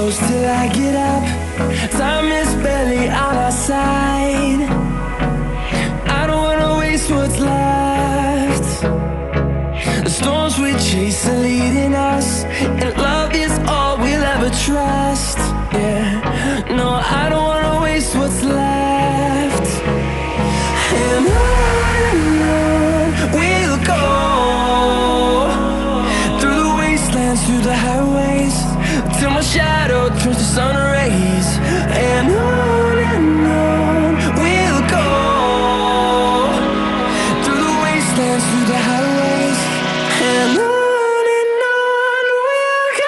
close till I get up. Time is barely on our side. I don't wanna waste what's left. The storms we chase are leading us, and love is all we'll ever trust. Yeah, no, I don't wanna waste what's left. And on we'll go, through the wastelands, through the highways, till my shadow turns to sun rays. And on we'll go, through the wastelands, through the highways, and on we'll go.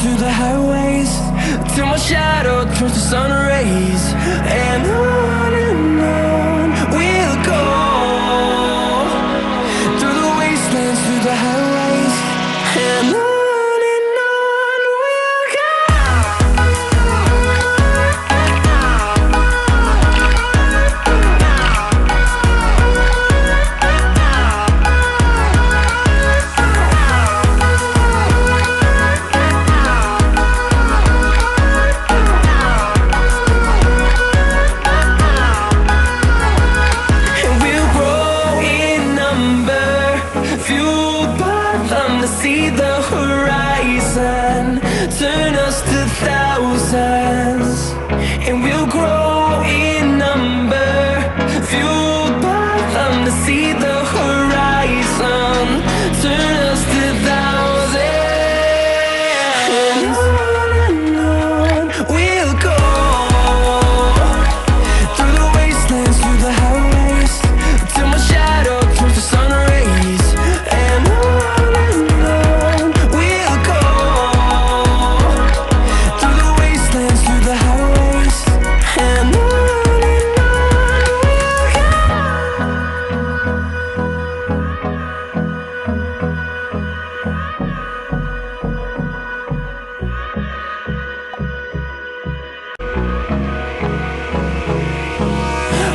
Through the highways, till my shadow turns to sun rays. And on we'll go, through the wastelands, through the highways, and on we'll go. Fueled by them to see the horizon, turn us to thousands, and we'll grow in number. Fueled by them to see the horizon, turn us to thousands, and on we'll go, through the wastelands, through the highways, till my shadow turns to sun rays. And on we'll go, through the wastelands, through the highways, and on we'll go.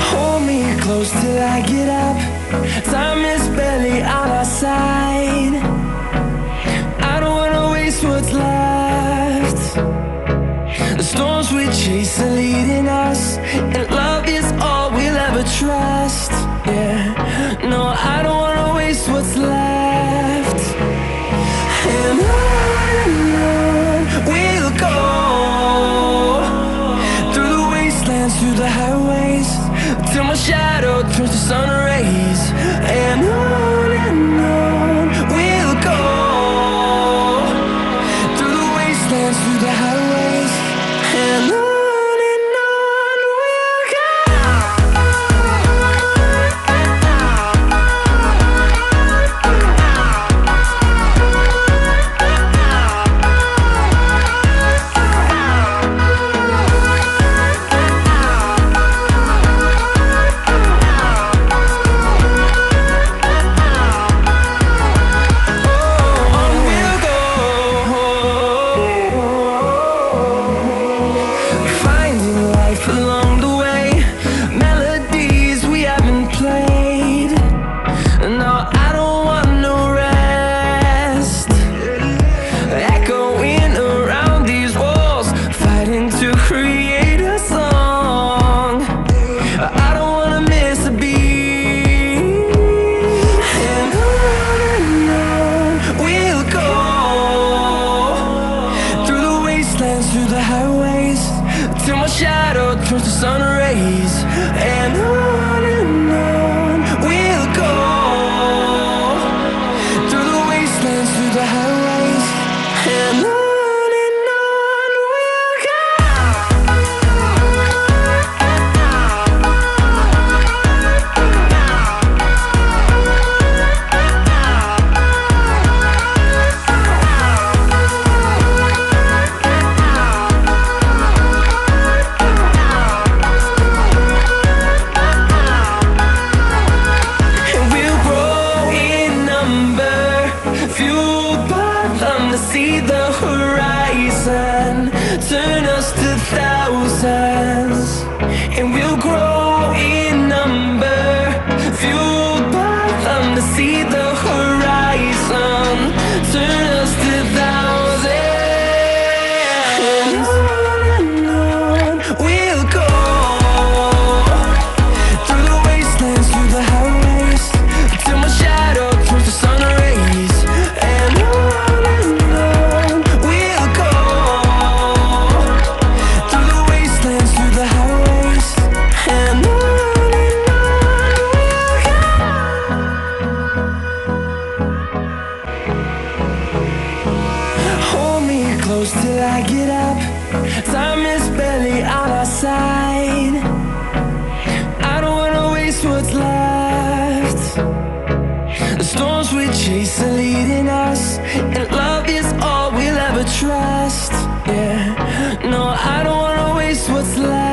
Hold me close till I get up. Time is barely on our side. I don't wanna waste what's left. The storms we chase are leading us, and love is all we'll ever trust. Yeah, no, I don't wanna waste what's left. And on we'll go, through the wastelands, through the highways, till my shadow turns to sun rays. And on we'll go, through the wastelands, through the highways, and on we'll go. till my shadow turns to sun rays. And on we'll go, through the wastelands, through the highways, and on we'll go. See the horizon, turn us to thousands, and we'll grow in number, fueled by them to see the horizon, turn us to thousands. And on we'll go, through the wastelands, through the highways, till my shadow turns to sun rays. And close till I get up. Time is barely on our side. I don't wanna waste what's left. The storms we chase are leading us, and love is all we'll ever trust. Yeah, no, I don't wanna waste what's left.